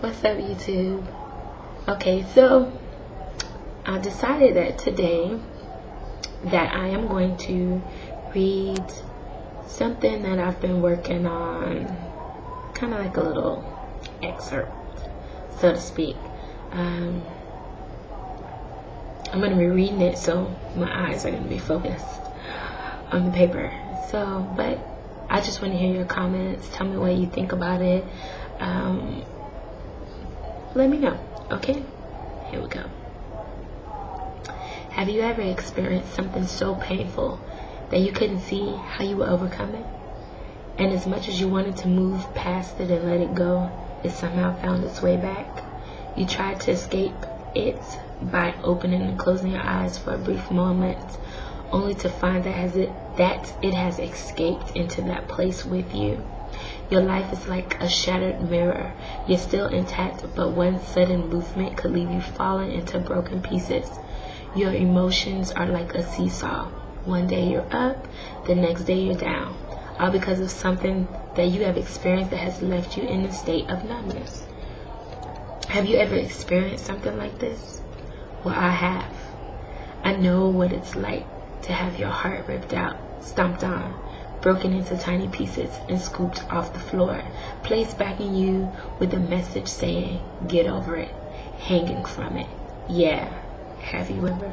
What's up, YouTube? Okay, so I decided that today that I am going to read something that I've been working on, kind of like a little excerpt, so to speak. I'm going to be reading it, so my eyes are going to be focused on the paper. But I just want to hear your comments. Tell me what you think about it. Let me know. Okay, here we go. Have you ever experienced something so painful that you couldn't see how you would overcome it? And as much as you wanted to move past it and let it go, it somehow found its way back. You tried to escape it by opening and closing your eyes for a brief moment, only to find that it has escaped into that place with you. Your life is like a shattered mirror. You're still intact, but one sudden movement could leave you falling into broken pieces. Your emotions are like a seesaw. One day you're up, the next day you're down, all because of something that you have experienced that has left you in a state of numbness. Have you ever experienced something like this? Well, I have. I know what it's like to have your heart ripped out, stomped on, broken into tiny pieces and scooped off the floor, placed back in you with a message saying, get over it, hanging from it. Yeah, have you ever?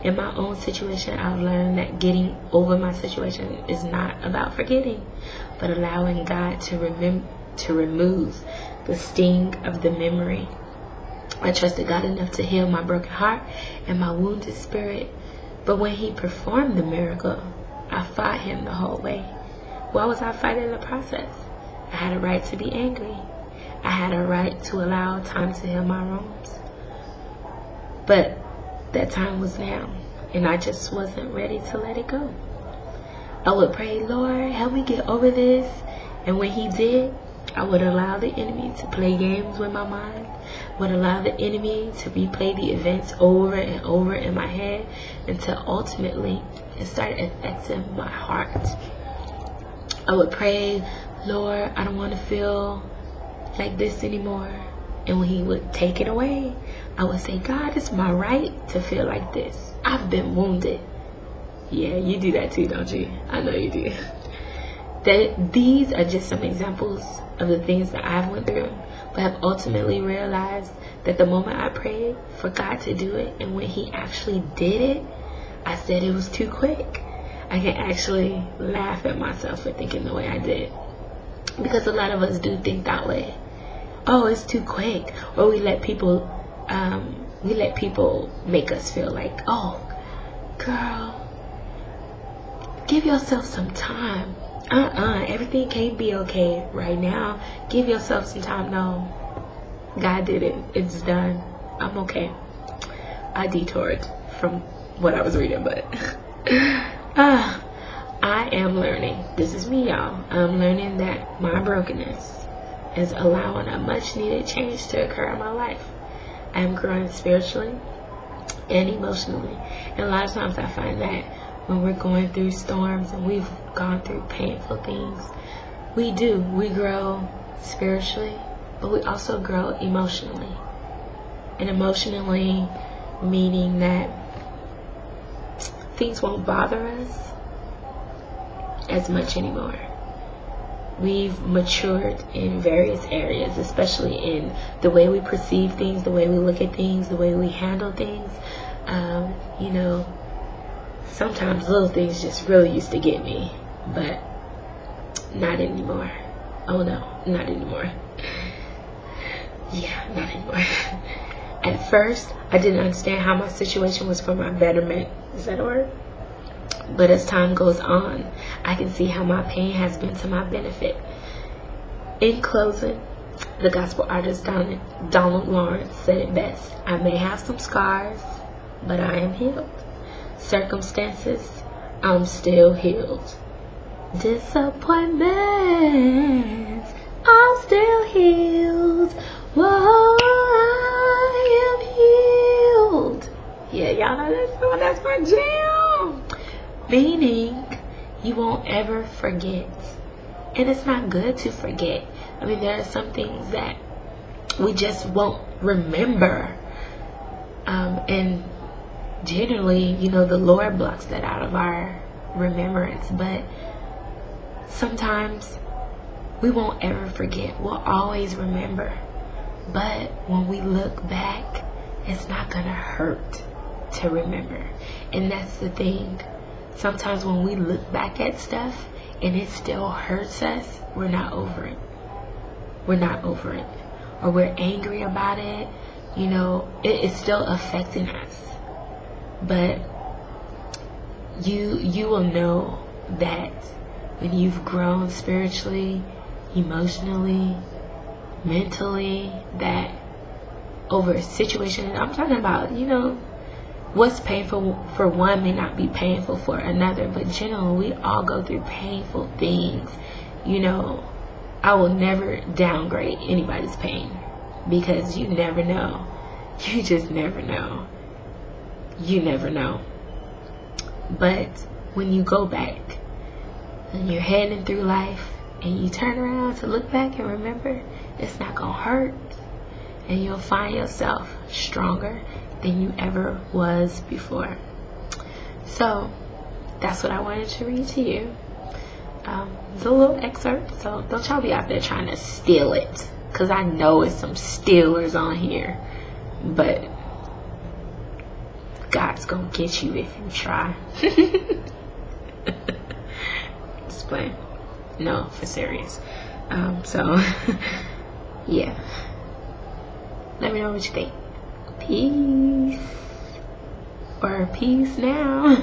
In my own situation, I've learned that getting over my situation is not about forgetting, but allowing God to remove the sting of the memory. I trusted God enough to heal my broken heart and my wounded spirit, but when He performed the miracle, I fought Him the whole way. Why was I fighting the process? I had a right to be angry. I had a right to allow time to heal my wrongs. But that time was now, and I just wasn't ready to let it go. I would pray, Lord, help me get over this. And when He did, I would allow the enemy to play games with my mind, would allow the enemy to replay the events over and over in my head until ultimately it started affecting my heart. I would pray, Lord, I don't want to feel like this anymore. And when He would take it away, I would say, God, it's my right to feel like this. I've been wounded. Yeah, you do that too, don't you? I know you do. These are just some examples of the things that I've went through, but have ultimately realized that the moment I prayed for God to do it, and when He actually did it, I said it was too quick. I can actually laugh at myself for thinking the way I did, because a lot of us do think that way. Oh, it's too quick. Or we let people make us feel like, oh, girl, give yourself some time. Everything can't be okay right now. Give yourself some time. No, God did it. It's done. I'm okay. I detoured from what I was reading, but I am learning. This is me, y'all. I'm learning that my brokenness is allowing a much needed change to occur in my life. I am growing spiritually and emotionally. And a lot of times I find that when we're going through storms and we've gone through painful things, we grow spiritually, but we also grow emotionally. And emotionally meaning that things won't bother us as much anymore. We've matured in various areas, especially in the way we perceive things, the way we look at things, the way we handle things. Sometimes little things just really used to get me, but not anymore. Oh no, not anymore. Yeah, not anymore. At first, I didn't understand how my situation was for my betterment. Is that a word? But as time goes on, I can see how my pain has been to my benefit. In closing, the gospel artist Donald Lawrence said it best. I may have some scars, but I am healed. Circumstances, I'm still healed. Disappointments, I'm still healed. Whoa, I am healed. Yeah, y'all know that song. That's my jam. Meaning, you won't ever forget. And it's not good to forget. I mean, there are some things that we just won't remember. And generally, the Lord blocks that out of our remembrance. But sometimes we won't ever forget. We'll always remember. But when we look back, it's not going to hurt to remember. And that's the thing. Sometimes when we look back at stuff and it still hurts us, we're not over it. We're not over it. Or we're angry about it. It is still affecting us. But you will know that when you've grown spiritually, emotionally, mentally, that over a situation, I'm talking about, what's painful for one may not be painful for another, but generally we all go through painful things. I will never downgrade anybody's pain, because you never know. You just never know. You never know. But when you go back and you're heading through life and you turn around to look back and remember, it's not gonna hurt, and you'll find yourself stronger than you ever was before. So that's what I wanted to read to you. It's a little excerpt, so don't y'all be out there trying to steal it, because I know it's some stealers on here, but God's gonna get you if you try. Just playing. No, for serious. So yeah, let me know what you think. Peace, or peace now.